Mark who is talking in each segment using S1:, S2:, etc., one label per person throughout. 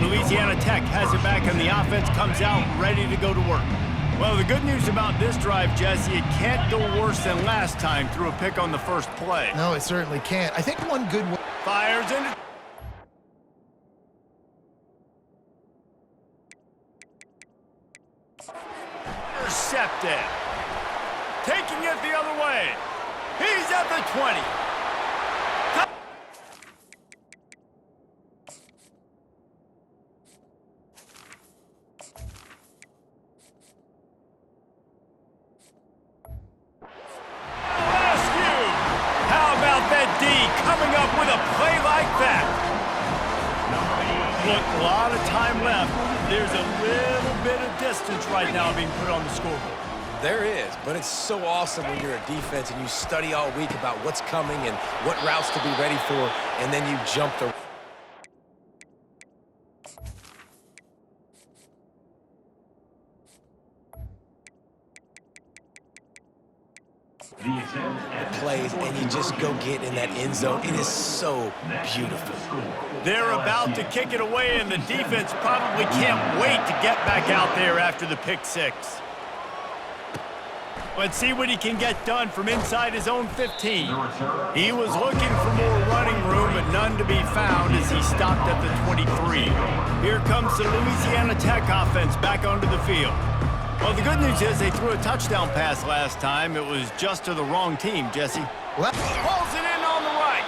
S1: Louisiana Tech has it back, and the offense comes out ready to go to work. Well, the good news about this drive, Jesse, it can't go worse than last time through a pick on the first play.
S2: No, it certainly can't. I think one good one.
S1: Fires into... Intercepted. Taking it the other way. He's at the 20. Coming up with a play like that. Look, a lot of time left. There's a little bit of distance right now being put on the scoreboard.
S3: There is, but it's so awesome when you're a defense and you study all week about what's coming and what routes to be ready for, and then you jump the... plays, and you just go get in that end zone. It is so beautiful.
S1: They're about to kick it away, and the defense probably can't wait to get back out there after the pick six. Let's see what he can get done from inside his own 15. He was looking for more running room, but none to be found as he stopped at the 23. Here comes the Louisiana Tech offense back onto the field. Well, the good news is they threw a touchdown pass last time. It was just to the wrong team, Jesse.
S2: Well,
S1: pulls it in on the right.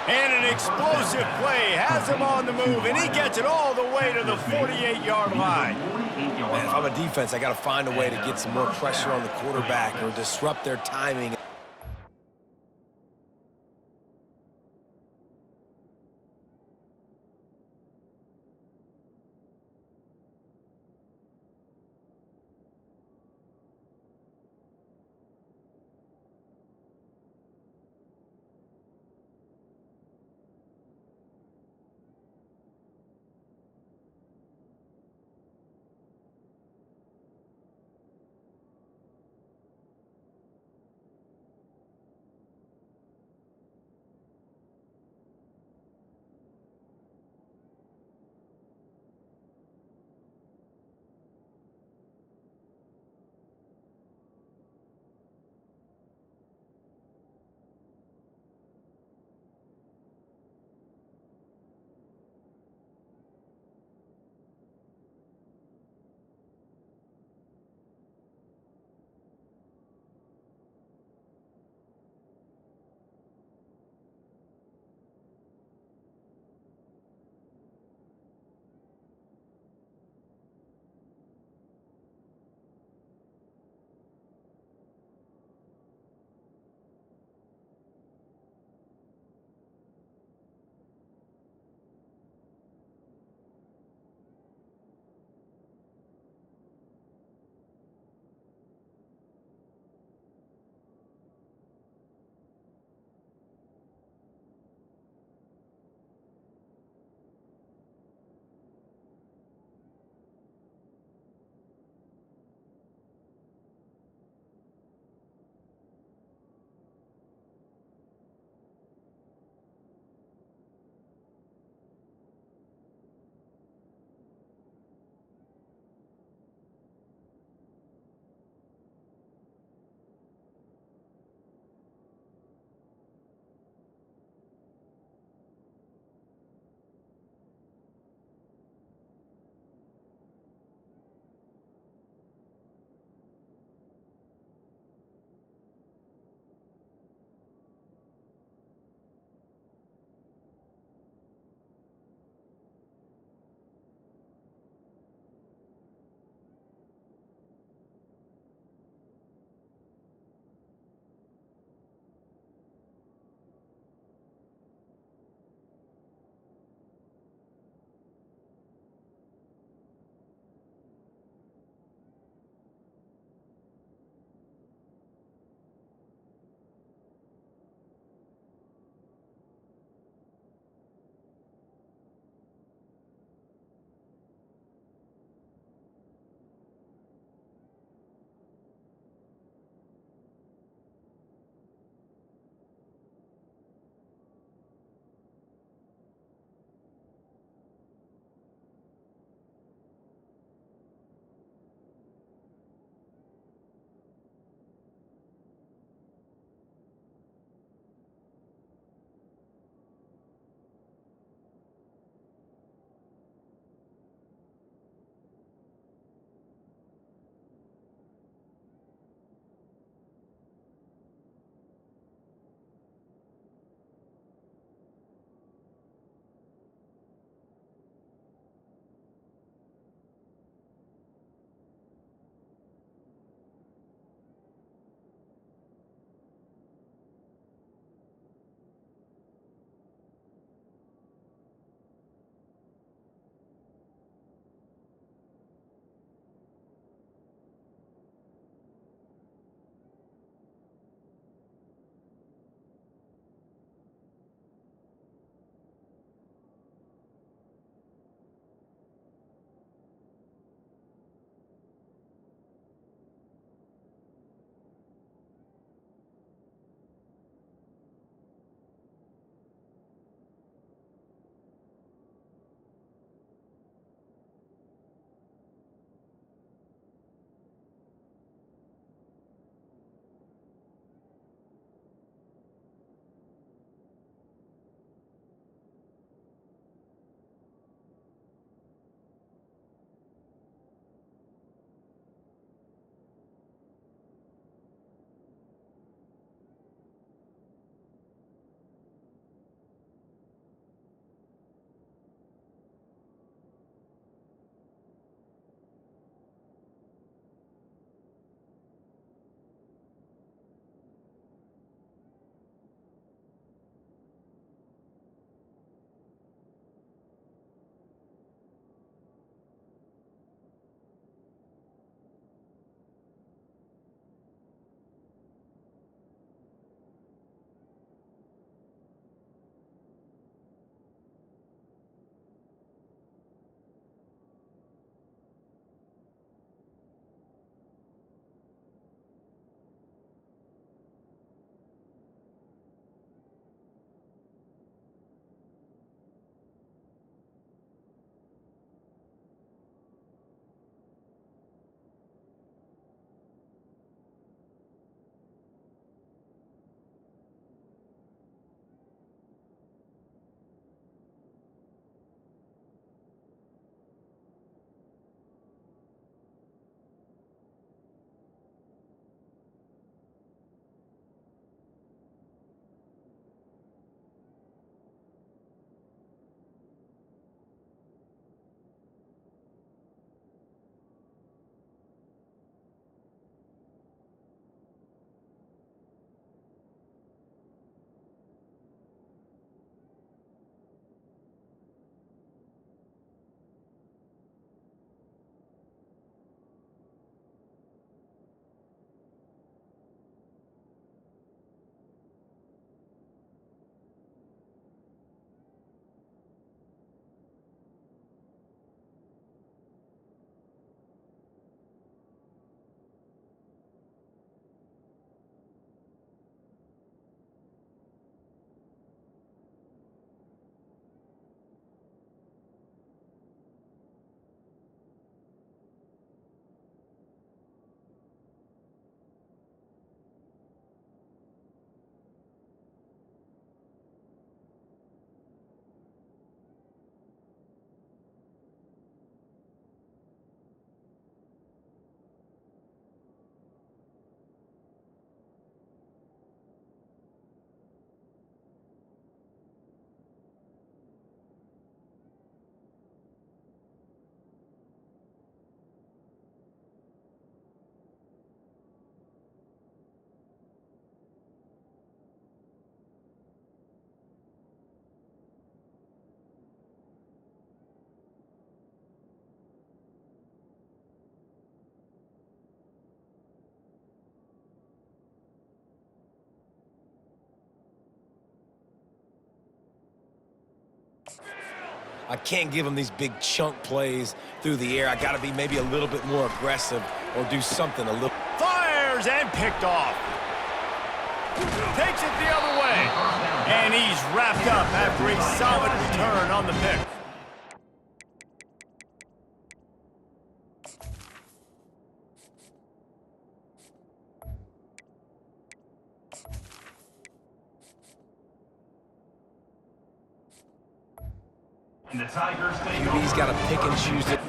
S1: And an explosive play has him on the move, and he gets it all the way to the 48-yard line.
S3: Man, if I'm a defense, I got to find a way to get some more pressure on the quarterback or disrupt their timing. I can't give him these big chunk plays through the air. I got to be maybe a little bit more aggressive or do something a little.
S1: Fires and picked off. Takes it the other way. And he's wrapped up after a solid return on the pick.
S4: And the Tigers take over.
S3: He's got to pick and choose it.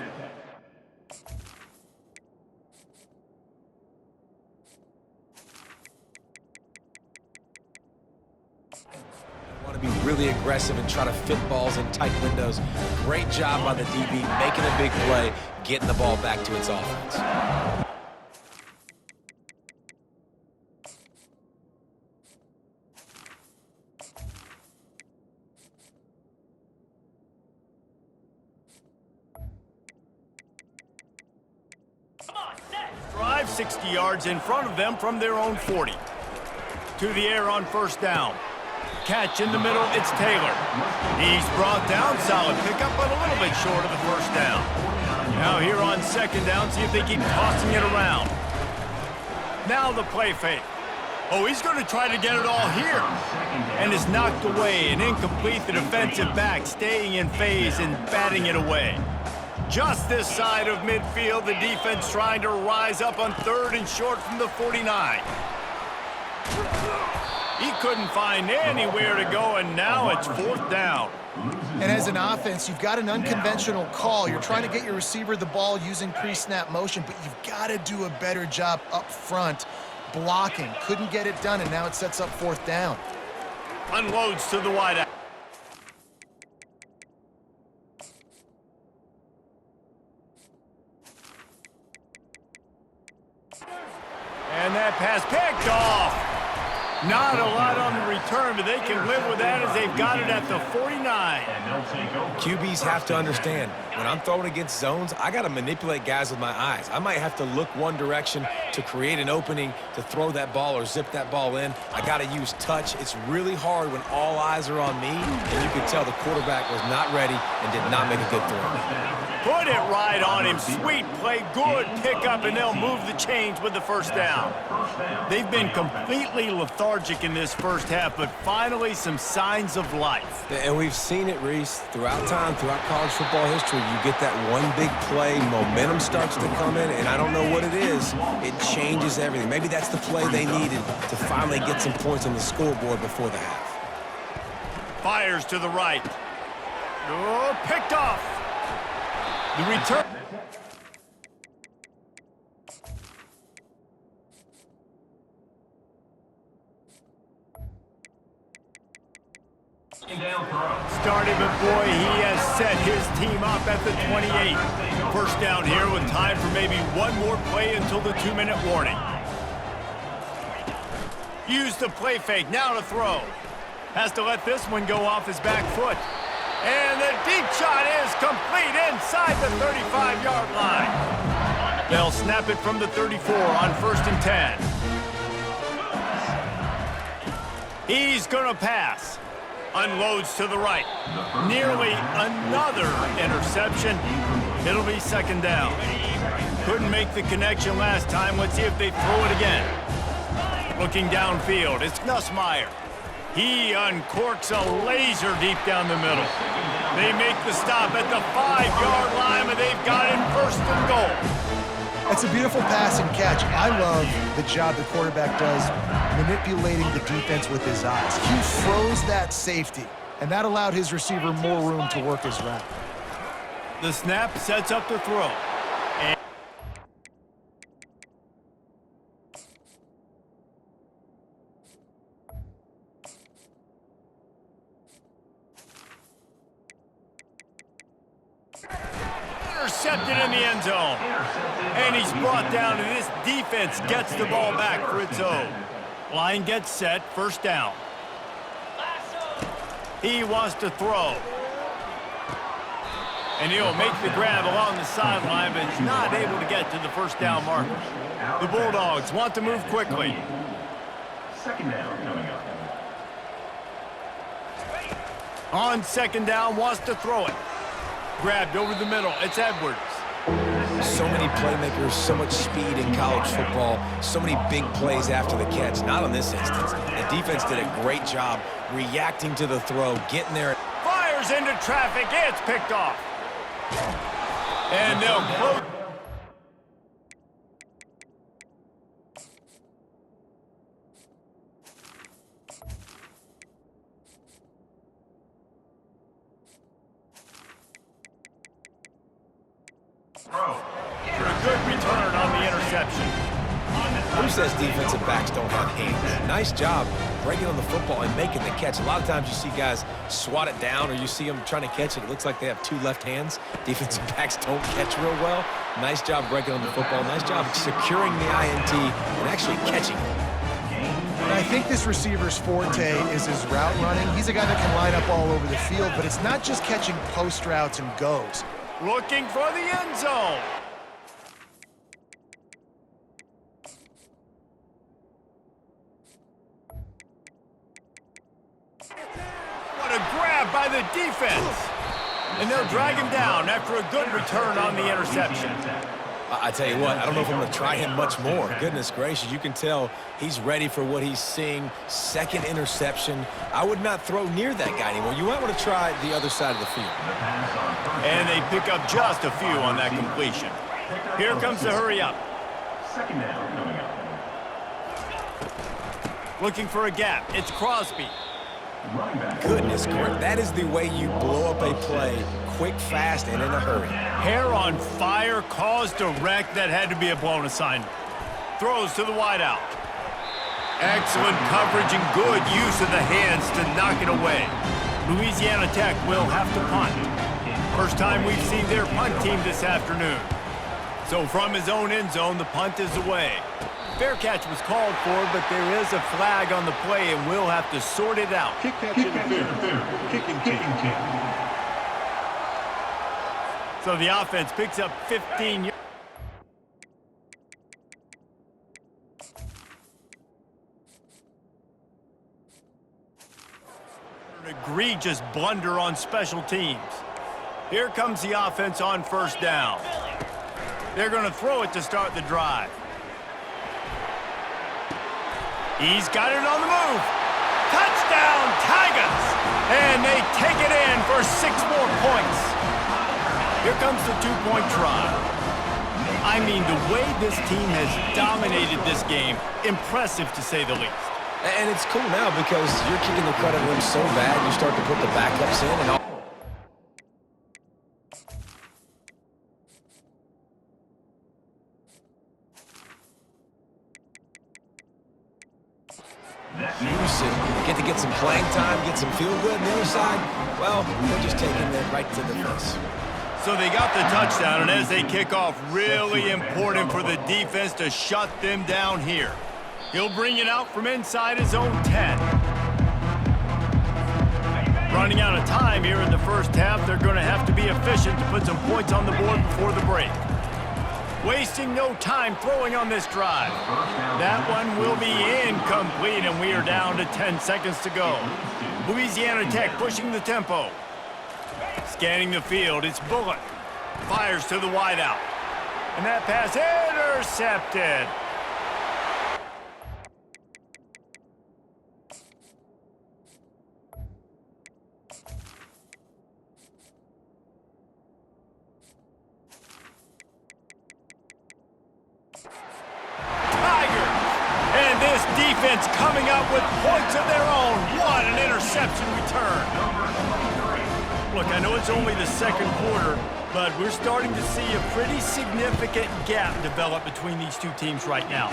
S3: Want to be really aggressive and try to fit balls in tight windows. Great job by the DB, making a big play, getting the ball back to its offense.
S1: Drive 60 yards in front of them from their own 40. To the air on first down. Catch in the middle, it's Taylor. He's brought down, solid pickup, but a little bit short of the first down. Now here on second down, see if they keep tossing it around. Now the play fake. Oh, he's going to try to get it all here. And is knocked away and incomplete. The defensive back staying in phase and batting it away. Just this side of midfield, the defense trying to rise up on third and short from the 49. He couldn't find anywhere to go, and now it's fourth down.
S2: And as an offense, you've got an unconventional call. You're trying to get your receiver the ball using pre-snap motion, but you've got to do a better job up front blocking. Couldn't get it done, and now it sets up fourth down.
S1: Unloads to the wideout. And that pass picked off. Not a lot on the return, but they can live with that as they've got it at the 49.
S3: QBs have to understand, when I'm throwing against zones, I got to manipulate guys with my eyes. I might have to look one direction to create an opening to throw that ball or zip that ball in. I got to use touch. It's really hard when all eyes are on me, and you can tell the quarterback was not ready and did not make a good throw.
S1: Put it right on him. Sweet play, good pickup, and they'll move the chains with the first down. They've been completely lethargic in this first half, but finally some signs of life.
S3: And we've seen it, Reese, throughout time, throughout college football history. You get that one big play, momentum starts to come in, and I don't know what it is. It changes everything. Maybe that's the play they needed to finally get some points on the scoreboard before the half.
S1: Fires to the right. Oh, picked off. The return. Started, but boy, he has set his team up at the 28. First down here with time for maybe one more play until the 2-minute warning. Use the play fake, now to throw. Has to let this one go off his back foot. And the deep shot is complete inside the 35-yard line. They'll snap it from the 34 on 1st and 10. He's going to pass. Unloads to the right. Nearly another interception. It'll be second down. Couldn't make the connection last time. Let's see if they throw it again. Looking downfield, it's Nussmeier. He uncorks a laser deep down the middle. They make the stop at the 5-yard line, but they've got it first and goal.
S2: That's a beautiful pass and catch. I love the job the quarterback does manipulating the defense with his eyes. He froze that safety, and that allowed his receiver more room to work his route.
S1: The snap sets up the throw. Intercepted in the end zone. And he's brought down, and this defense gets the ball back for its own. Line gets set, first down. He wants to throw. And he'll make the grab along the sideline, but he's not able to get to the first down marker. The Bulldogs want to move quickly.
S4: Second down coming up.
S1: On second down, wants to throw it. Grabbed over the middle. It's Edwards.
S3: So many playmakers, so much speed in college football, so many big plays after the catch. Not in this instance. The defense did a great job reacting to the throw, getting there.
S1: Fires into traffic. It's picked off. And they'll close.
S4: Throw.
S1: For a good return on the interception.
S3: Who says defensive backs don't have hands? Nice job breaking on the football and making the catch. A lot of times you see guys swat it down or you see them trying to catch it. It looks like they have two left hands. Defensive backs don't catch real well. Nice job breaking on the football. Nice job securing the INT and actually catching it.
S2: And I think this receiver's forte is his route running. He's a guy that can line up all over the field, but it's not just catching post routes and goes.
S1: Looking for the end zone. What a grab by the defense. And they'll drag him down after a good return on the interception.
S3: I tell you what, I don't know if I'm going to try him much more. Goodness gracious, you can tell he's ready for what he's seeing. Second interception. I would not throw near that guy anymore. You might want to try the other side of the field.
S1: And they pick up just a few on that completion. Here comes the hurry up.
S4: Second down coming up.
S1: Looking for a gap. It's Crosby.
S4: Running back.
S3: Goodness gracious, that is the way you blow up a play. Quick, fast, and in a hurry.
S1: Hair on fire, caused a wreck that had to be a blown assignment. Throws to the wideout. Excellent coverage and good use of the hands to knock it away. Louisiana Tech will have to punt. First time we've seen their punt team this afternoon. So from his own end zone, the punt is away. Fair catch was called for, but there is a flag on the play, and we'll have to sort it out.
S4: Kick catch interference. Kicking kick.
S1: So the offense picks up 15 yards. An egregious blunder on special teams. Here comes the offense on first down. They're going to throw it to start the drive. He's got it on the move. Touchdown, Tigers! And they take it in for 6 more points. Here comes the 2-point try. I mean, the way this team has dominated this game, impressive to say the least.
S3: And it's cool now because you're kicking the credit rim so bad, you start to put the backups in and all. Get to get some playing time, get some feel good on the other side. Well, they're just taking it right to the face.
S1: So they got the touchdown, and as they kick off, really important for the defense to shut them down here. He'll bring it out from inside his own 10. Running out of time here in the first half, they're going to have to be efficient to put some points on the board before the break. Wasting no time throwing on this drive. That one will be incomplete, and we are down to 10 seconds to go. Louisiana Tech pushing the tempo. Scanning the field, it's Bullock. Fires to the wideout. And that pass intercepted. Defense coming up with points of their own. What an interception return. Look, I know it's only the second quarter, but we're starting to see a pretty significant gap develop between these two teams right now.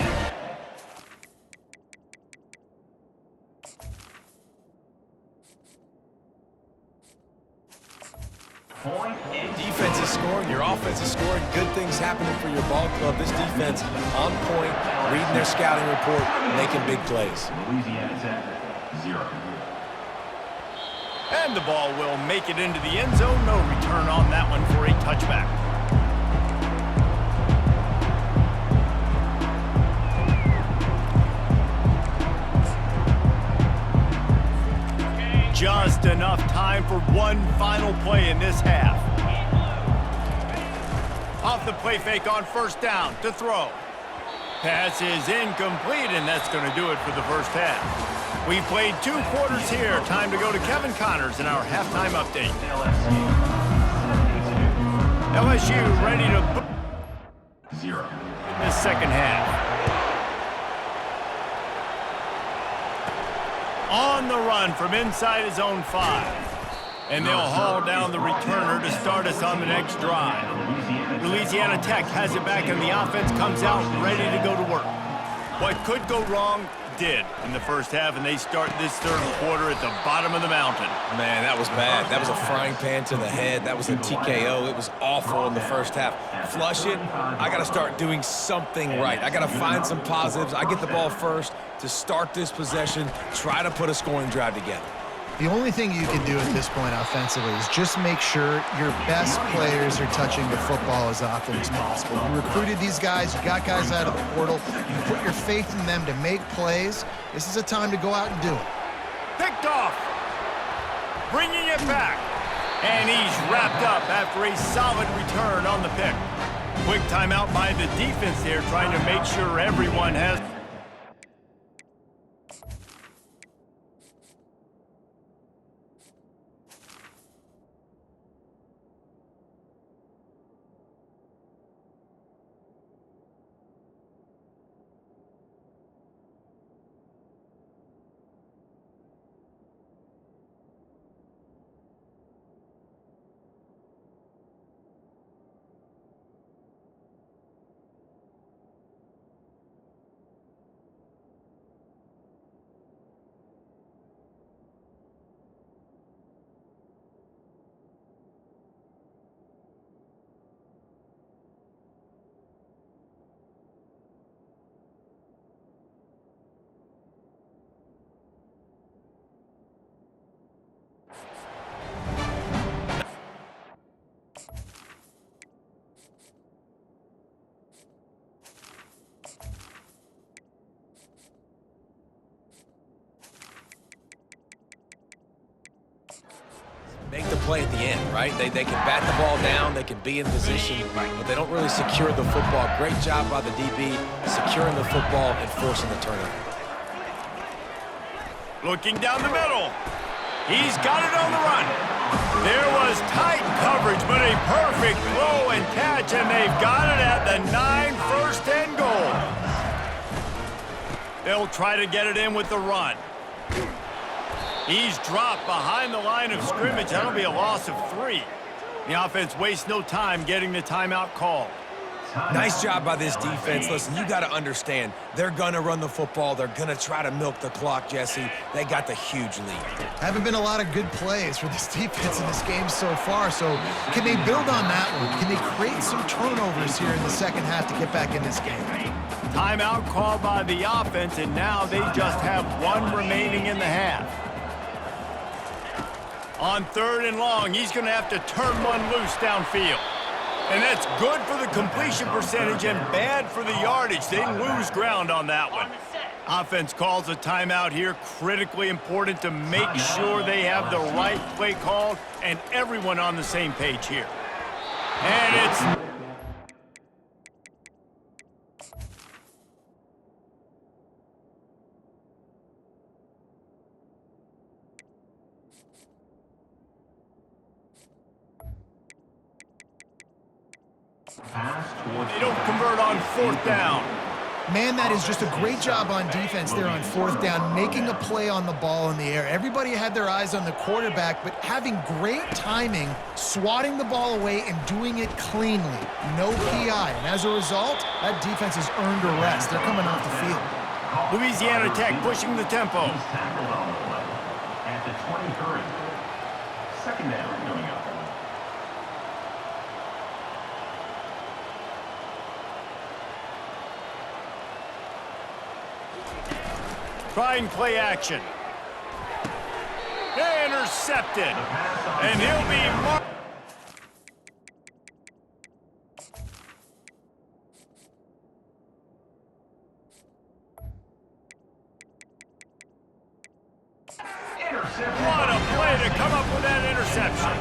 S3: Defense is scoring, your offense is scoring, good things happening for your ball club. This defense on point, reading their scouting report, making big plays.
S4: Louisiana Tech, 0.
S1: And the ball will make it into the end zone. No return on that one for a touchback. Just enough time for one final play in this half. the play fake on first down to throw. Pass is incomplete, and that's going to do it for the first half. We've played 2 quarters here. Time to go to Kevin Connors in our halftime update. LSU ready to
S4: 0.
S1: in the second half. On the run from inside his own 5. And they'll haul down the returner to start us on the next drive. Louisiana Tech has it back, and the offense comes out ready to go to work. What could go wrong did in the first half, and they start this third quarter at the bottom of the mountain.
S3: Man, that was bad. That was a frying pan to the head. That was a TKO. It was awful in the first half. Flush it. I got to start doing something right. I got to find some positives. I get the ball first to start this possession, try to put a scoring drive together.
S2: The only thing you can do at this point offensively is just make sure your best players are touching the football as often as possible. You recruited these guys, you got guys out of the portal, you put your faith in them to make plays. This is a time to go out and do it.
S1: Picked off. Bringing it back. And he's wrapped up after a solid return on the pick. Quick timeout by the defense there, trying to make sure everyone has...
S3: Make the play at the end, right? They can bat the ball down, they can be in position, but they don't really secure the football. Great job by the DB, securing the football and forcing the turnover.
S1: Looking down the middle. He's got it on the run. There was tight coverage, but a perfect throw and catch, and they've got it at the 9, first and goal. They'll try to get it in with the run. He's dropped behind the line of scrimmage. That'll be a loss of 3. The offense wastes no time getting the timeout called.
S3: Nice job by this defense. Listen, you got to understand, they're going to run the football. They're going to try to milk the clock, Jesse. They got the huge lead.
S2: Haven't been a lot of good plays for this defense in this game so far, so can they build on that one? Can they create some turnovers here in the second half to get back in this game?
S1: Timeout called by the offense, and now they just have 1 remaining in the half. On 3rd and long, he's going to have to turn one loose downfield. And that's good for the completion percentage and bad for the yardage. They lose ground on that one. Offense calls a timeout here. Critically important to make sure they have the right play called and everyone on the same page here. And it's... They don't convert on 4th down.
S2: Man, that is just a great job on defense there on 4th down, making a play on the ball in the air. Everybody had their eyes on the quarterback, but having great timing, swatting the ball away and doing it cleanly. No PI, and as a result, that defense has earned a rest. They're coming off the field.
S1: Louisiana Tech pushing the tempo.
S4: He's tackled on the play at the 23. Second down coming up.
S1: Trying play action. Intercepted. And he'll be marked. What a play to come up with that interception.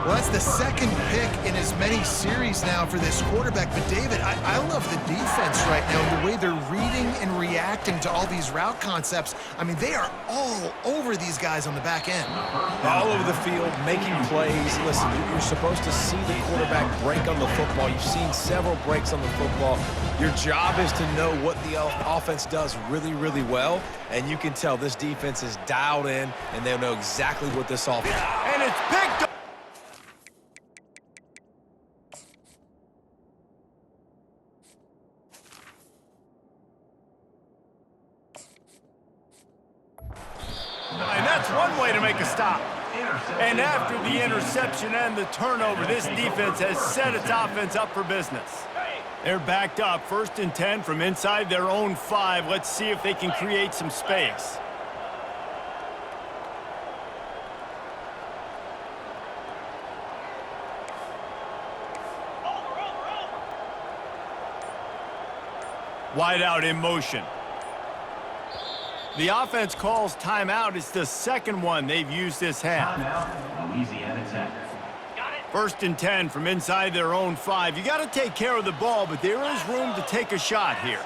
S2: Well, that's the second pick in as many series now for this quarterback. But, David, I love the defense right now and the way they're reading and reacting to all these route concepts. I mean, they are all over these guys on the back end.
S3: All over the field, making plays. Listen, you're supposed to see the quarterback break on the football. You've seen several breaks on the football. Your job is to know what the offense does really, really well. And you can tell this defense is dialed in, and they'll know exactly what this offense is.
S1: And it's picked up. And that's one way to make a stop. And after the interception and the turnover, this defense has set its offense up for business. They're backed up, 1st and 10 from inside their own 5. Let's see if they can create some space. Wide out in motion. The offense calls timeout. It's the second one they've used this half.
S4: Timeout, Louisiana Tech.
S1: 1st and 10 from inside their own 5. You got to take care of the ball, but there is room to take a shot here.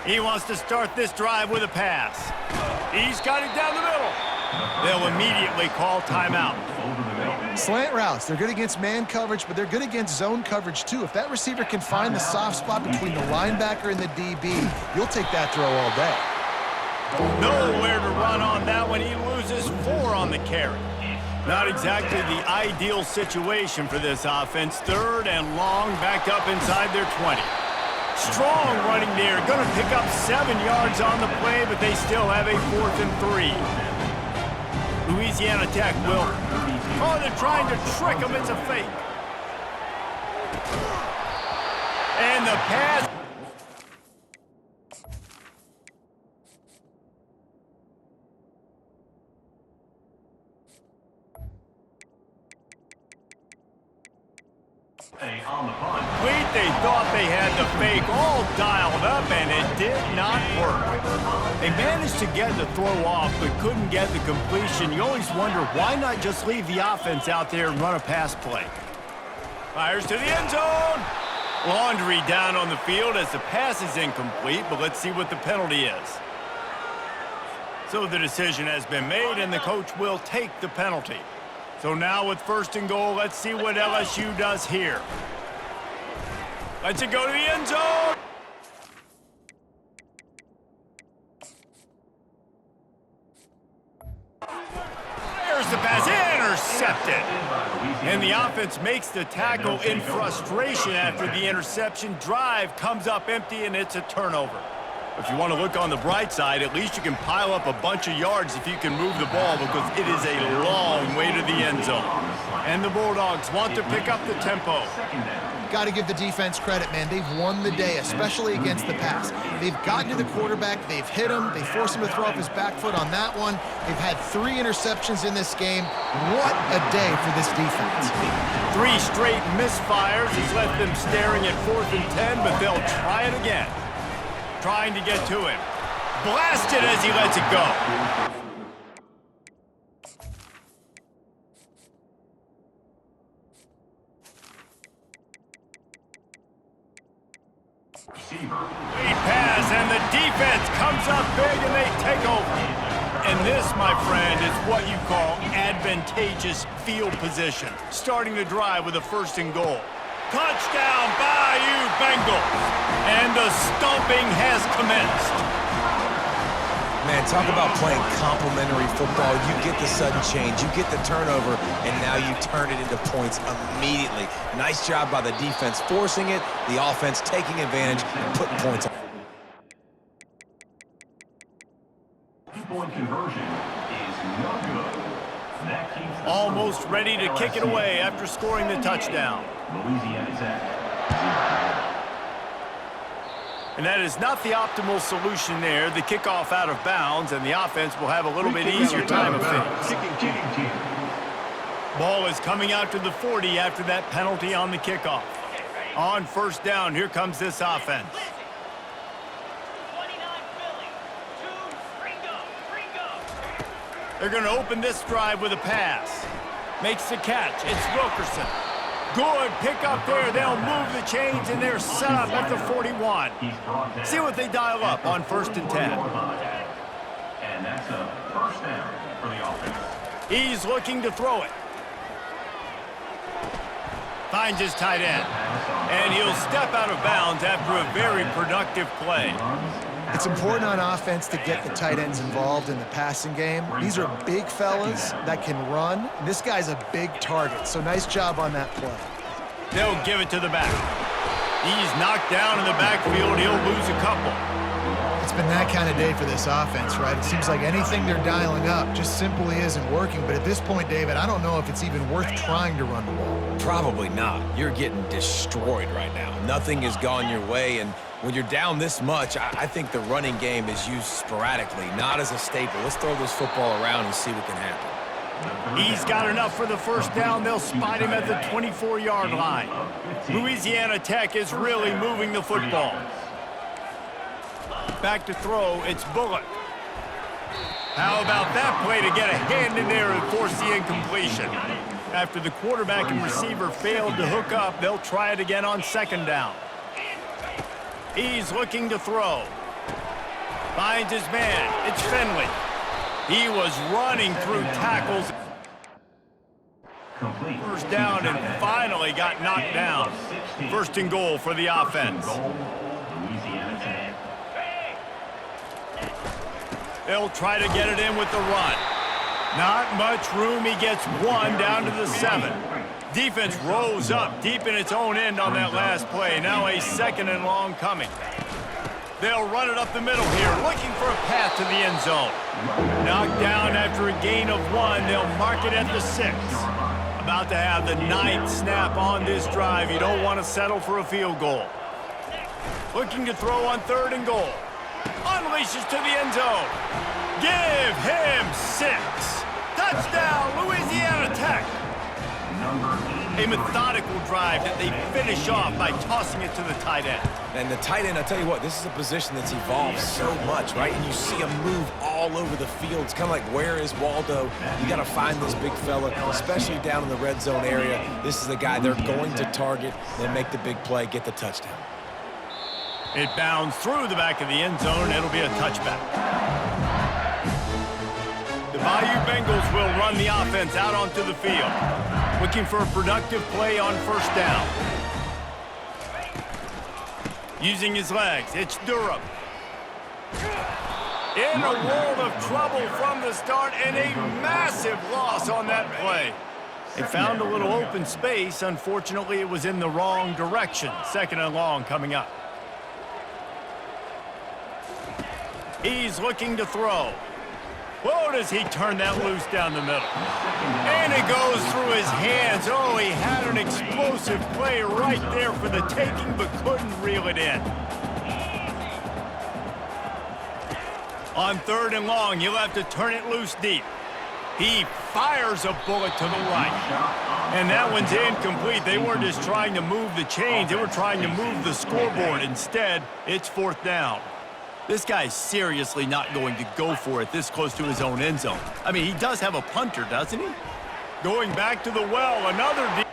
S1: He wants to start this drive with a pass. He's got it down the middle. They'll immediately call timeout.
S2: Slant routes, they're good against man coverage, but they're good against zone coverage too. If that receiver can find the soft spot between the linebacker and the DB, you'll take that throw all day.
S1: Nowhere to run on that one. He loses 4 on the carry. Not exactly the ideal situation for this offense. 3rd and long, back up inside their 20. Strong running there. Going to pick up 7 yards on the play, but they still have a 4th and 3. Louisiana Tech will. Oh, they're trying to trick him. It's a fake. And the pass.
S4: On the punt.
S1: Wait, they thought they had the fake all dialed up, and it did not work. They managed to get the throw off, but couldn't get the completion. You always wonder, why not just leave the offense out there and run a pass play? Fires to the end zone. Laundry down on the field as the pass is incomplete, but let's see what the penalty is. So the decision has been made, and the coach will take the penalty. So now with 1st and goal, let's see what LSU does here. Let's it go to the end zone. There's the pass, intercepted. And the offense makes the tackle in frustration after the interception. Drive comes up empty, and it's a turnover. If you want to look on the bright side, at least you can pile up a bunch of yards if you can move the ball, because it is a long way to the end zone. And the Bulldogs want to pick up the tempo.
S2: Got to give the defense credit, man. They've won the day, especially against the pass. They've gotten to the quarterback. They've hit him. They forced him to throw off his back foot on that one. They've had 3 interceptions in this game. What a day for this defense.
S1: 3 straight misfires has left them staring at 4th and 10, but they'll try it again. Trying to get to him. Blasted as he lets it go. Great pass, and the defense comes up big, and they take over. And this, my friend, is what you call advantageous field position. Starting the drive with a 1st and goal. Touchdown, Bayou Bengals. And the stomping has commenced.
S3: Man, talk about playing complementary football. You get the sudden change, you get the turnover, and now you turn it into points immediately. Nice job by the defense forcing it, the offense taking advantage and putting points on.
S4: 2-point conversion is no good. That keeps
S1: Almost ready to kick it away after scoring the touchdown.
S4: Louisiana Tech.
S1: And that is not the optimal solution there. The kickoff out of bounds, and the offense will have a little bit easier time of things. Ball is coming out to the 40 after that penalty on the kickoff. On 1st down, here comes this offense. They're going to open this drive with a pass. Makes the catch. It's Wilkerson. Good pick up there. They'll move the chains, and they're set up at the 41. See what they dial up on 1st and 10.
S4: And that's a first down for the offense.
S1: He's looking to throw it. Finds his tight end. And he'll step out of bounds after a very productive play.
S2: It's important on offense to get the tight ends involved in the passing game. These are big fellas that can run. This guy's a big target, so nice job on that play.
S1: They'll give it to the back. He's knocked down in the backfield. He'll lose a couple.
S2: It's been that kind of day for this offense, right? It seems like anything they're dialing up just simply isn't working. But at this point, David, I don't know if it's even worth trying to run the ball.
S3: Probably not. You're getting destroyed right now. Nothing has gone your way, and when you're down this much, I think the running game is used sporadically, not as a staple. Let's throw this football around and see what can happen.
S1: He's got enough for the first down. They'll spot him at the 24-yard line. Louisiana Tech is really moving the football. Back to throw, it's Bullock. How about that play to get a hand in there and force the incompletion? After the quarterback and receiver failed to hook up, they'll try it again on 2nd down. He's looking to throw. Finds his man. It's Finley. He was running through tackles. First down and finally got knocked down. 1st and goal for the offense. They'll try to get it in with the run. Not much room. He gets one down to the 7. Defense rose up deep in its own end on that last play. Now a 2nd and long coming. They'll run it up the middle here, looking for a path to the end zone. Knocked down after a gain of 1. They'll mark it at the 6. About to have the 9th snap on this drive. You don't want to settle for a field goal. Looking to throw on 3rd and goal. Unleashes to the end zone. Give him 6. Touchdown, Louisiana Tech. A methodical drive that they finish off by tossing it to the tight end.
S3: And the tight end, I'll tell you what, this is a position that's evolved so much, right? And you see him move all over the field. It's kind of like, where is Waldo? You got to find this big fella, especially down in the red zone area. This is the guy they're going to target. They make the big play, get the touchdown.
S1: It bounds through the back of the end zone. It'll be a touchback. The Bayou Bengals will run the offense out onto the field, looking for a productive play on 1st down. Using his legs, it's Durham. In a world of trouble from the start, and a massive loss on that play. They found a little open space. Unfortunately, it was in the wrong direction. 2nd and long coming up. He's looking to throw. Whoa, does he turn that loose down the middle. And it goes through his hands. Oh, he had an explosive play right there for the taking, but couldn't reel it in. On 3rd and long, you'll have to turn it loose deep. He fires a bullet to the right. And that one's incomplete. They weren't just trying to move the chains. They were trying to move the scoreboard. Instead, it's 4th down. This guy's seriously not going to go for it this close to his own end zone. I mean, he does have a punter, doesn't he? Going back to the well, another...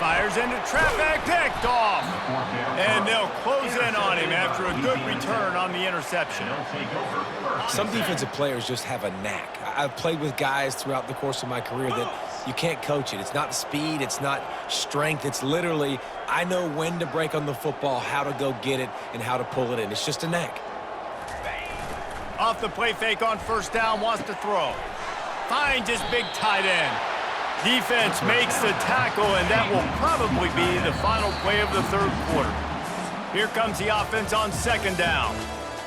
S1: Fires into traffic, picked off. And they'll close in on him after a good return on the interception.
S3: Some defensive players just have a knack. I've played with guys throughout the course of my career that you can't coach it. It's not speed, it's not strength. It's literally, I know when to break on the football, how to go get it, and how to pull it in. It's just a knack.
S1: Off the play fake on 1st down, wants to throw. Finds his big tight end. Defense makes the tackle, and that will probably be the final play of the 3rd quarter. Here comes the offense on 2nd down.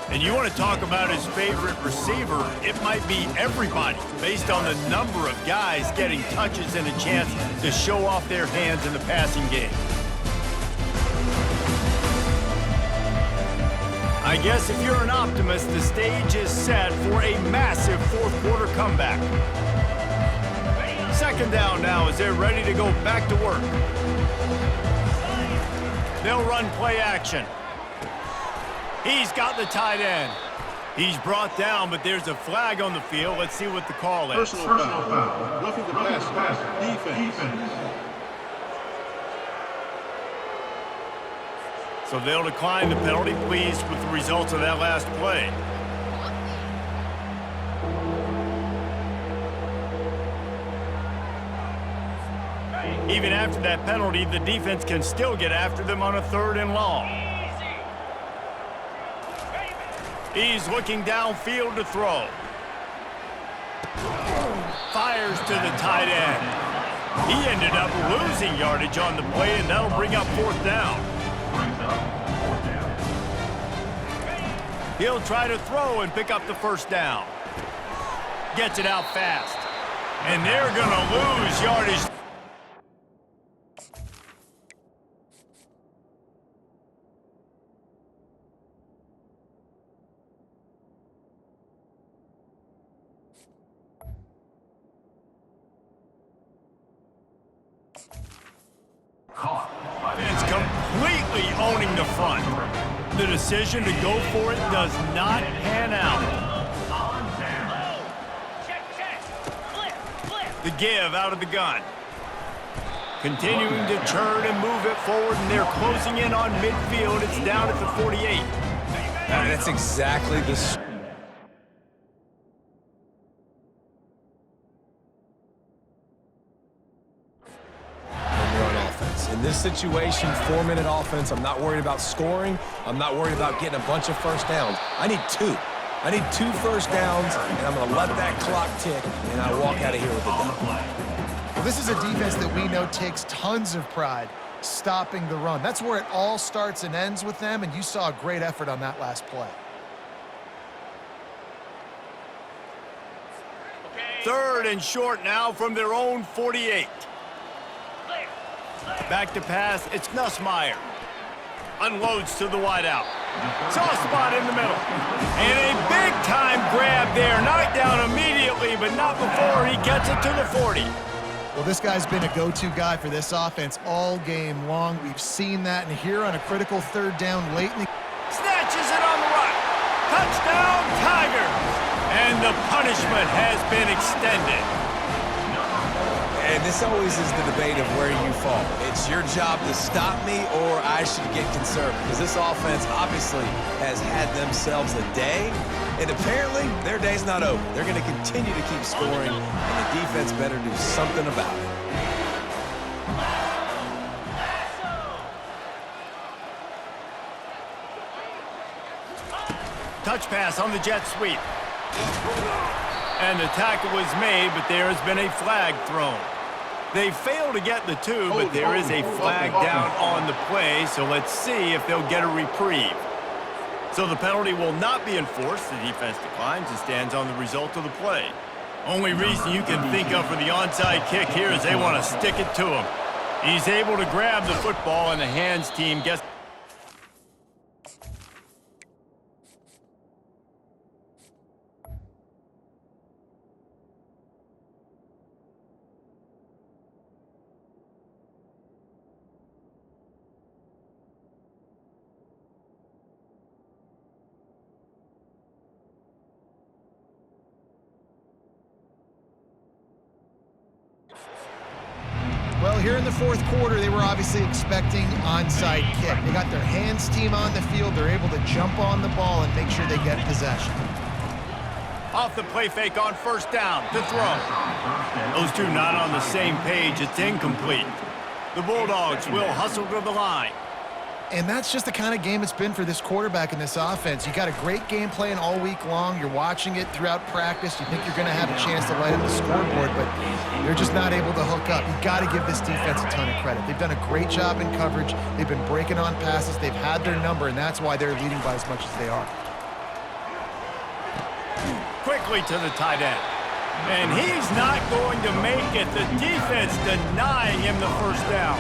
S1: And you want to talk about his favorite receiver, it might be everybody, based on the number of guys getting touches and a chance to show off their hands in the passing game. I guess if you're an optimist, the stage is set for a massive fourth quarter comeback. Second down now as they're ready to go back to work. They'll run play action. He's got the tight end. He's brought down, but there's a flag on the field. Let's see what the call is.
S5: Personal foul. Roughing the passer. Defense.
S1: So they'll decline the penalty, pleased with the results of that last play. Even after that penalty, the defense can still get after them on a 3rd and long. He's looking downfield to throw. Fires to the tight end. He ended up losing yardage on the play, and that'll bring up 4th down. He'll try to throw and pick up the 1st down. Gets it out fast. And they're going to lose yardage. It's completely owning the front. The decision to go for it does not pan out. The give out of the gun. Continuing to turn and move it forward, and they're closing in on midfield. It's down at the 48.
S3: That's exactly the... In this situation, 4-minute offense, I'm not worried about scoring. I'm not worried about getting a bunch of first downs. I need 2. I need 2 first downs, and I'm going to let that clock tick, and I walk out of here with a dub.
S2: Well, this is a defense that we know takes tons of pride stopping the run. That's where it all starts and ends with them, and you saw a great effort on that last play.
S1: 3rd and short now from their own 48. Back to pass, it's Nussmeier. Unloads to the wideout. Soft spot in the middle. And a big-time grab there. Knocked down immediately, but not before he gets it to the 40.
S2: Well, this guy's been a go-to guy for this offense all game long. We've seen that, and here on a critical 3rd down late in the...
S1: Snatches it on the run. Touchdown, Tigers. And the punishment has been extended.
S3: And this always is the debate of where you fall. It's your job to stop me, or I should get conservative. Because this offense obviously has had themselves a day, and apparently their day's not over. They're going to continue to keep scoring, and the defense better do something about it.
S1: Touch pass on the jet sweep. And the tackle was made, but there has been a flag thrown. They failed to get the 2, but there is a flag down on the play, so let's see if they'll get a reprieve. So the penalty will not be enforced. The defense declines and stands on the result of the play. Only reason you can think of for the onside kick here is they want to stick it to him. He's able to grab the football, and the hands team gets...
S2: Well, here in the 4th quarter, they were obviously expecting onside kick. They got their hands team on the field. They're able to jump on the ball and make sure they get possession.
S1: Off the play fake on 1st down to throw. Those two not on the same page. It's incomplete. The Bulldogs will hustle to the line.
S2: And that's just the kind of game it's been for this quarterback in this offense. You got a great game plan all week long. You're watching it throughout practice. You think you're going to have a chance to light up the scoreboard, but they're just not able to hook up. You got to give this defense a ton of credit. They've done a great job in coverage. They've been breaking on passes. They've had their number, and that's why they're leading by as much as they are.
S1: Quickly to the tight end. And he's not going to make it. The defense denying him the 1st down.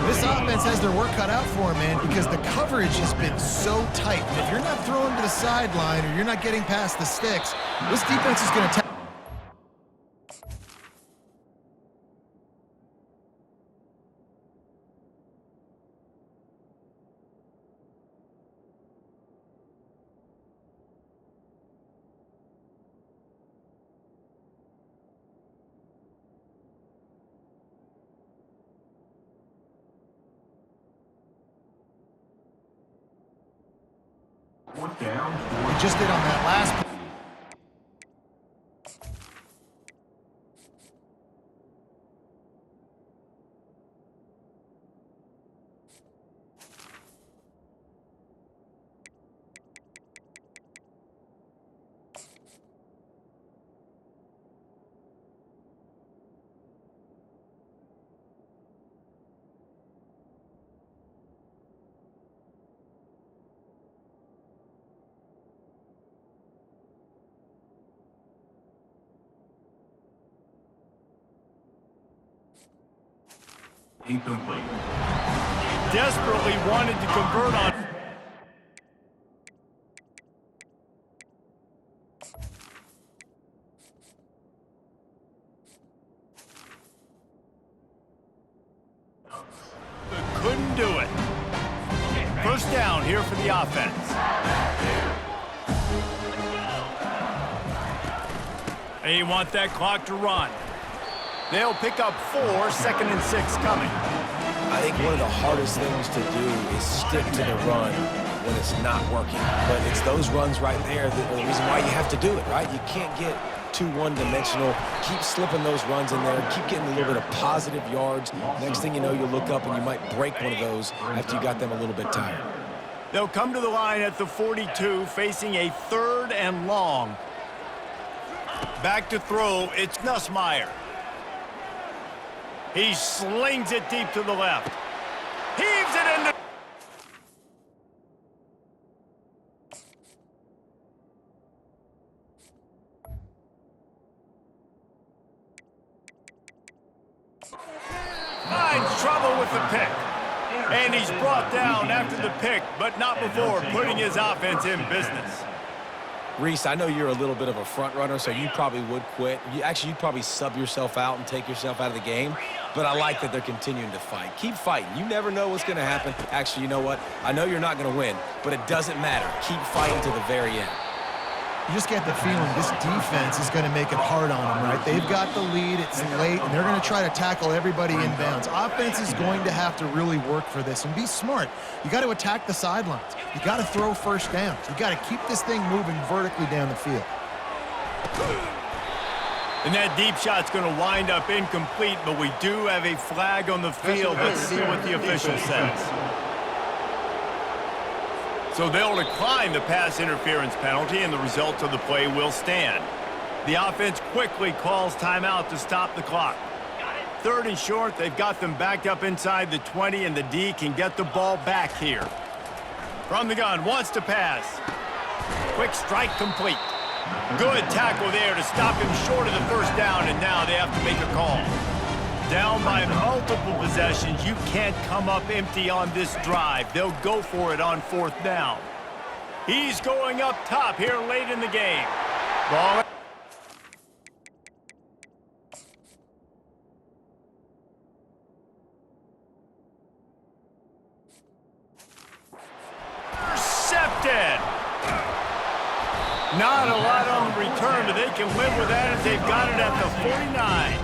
S2: This offense has their work cut out for them, man, because the coverage has been so tight. And if you're not throwing to the sideline or you're not getting past the sticks, this defense is going to
S4: Fourth down.
S2: We just did on that last.
S4: Incomplete.
S1: Desperately wanted to convert on. But couldn't do it. First down here for the offense. They want that clock to run. They'll pick up 4, 2nd and 6 coming.
S3: I think one of the hardest things to do is stick to the run when it's not working. But it's those runs right there that are the reason why you have to do it, right? You can't get too one-dimensional. Keep slipping those runs in there. Keep getting a little bit of positive yards. Next thing you know, you look up and you might break one of those after you got them a little bit tired.
S1: They'll come to the line at the 42, facing a 3rd and long. Back to throw, it's Nussmeier. He slings it deep to the left. Heaves it into... Finds trouble with the pick. And he's brought down after the pick, but not before putting his offense in business.
S3: Reese, I know you're a little bit of a front runner, so you probably would quit. You'd probably sub yourself out and take yourself out of the game. But I like that they're continuing to fight. Keep fighting. You never know what's going to happen. Actually, you know what? I know you're not going to win, but it doesn't matter. Keep fighting to the very end.
S2: You just get the feeling this defense is going to make it hard on them, right? They've got the lead, it's late, and they're going to try to tackle everybody inbounds. Offense is going to have to really work for this and be smart. You got to attack the sidelines. You got to throw first downs. You got to keep this thing moving vertically down the field.
S1: And that deep shot's going to wind up incomplete, but we do have a flag on the field. Let's see what the official says. So they'll decline the pass interference penalty, and the results of the play will stand. The offense quickly calls timeout to stop the clock. 3rd and short, they've got them backed up inside the 20, and the D can get the ball back here. From the gun, wants to pass. Quick strike complete. Good tackle there to stop him short of the first down, and now they have to make a call. Down by multiple possessions, you can't come up empty on this drive. They'll go for it on 4th down. He's going up top here late in the game. Ball. Intercepted. Not a lot on the return, but they can live with that as they've got it at the 49.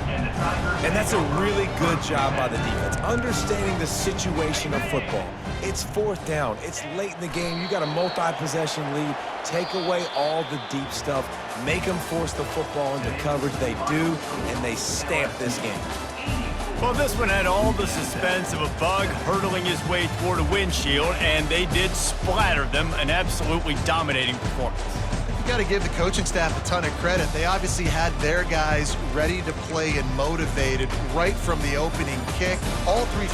S3: And that's a really good job by the defense, understanding the situation of football. It's 4th down. It's late in the game. You got a multi-possession lead. Take away all the deep stuff. Make them force the football into coverage. They do, and they stamp this game.
S1: Well, this one had all the suspense of a bug hurtling his way toward a windshield, and they did splatter them. An absolutely dominating performance.
S2: You got to give the coaching staff a ton of credit. They obviously had their guys ready to play and motivated right from the opening kick. All 3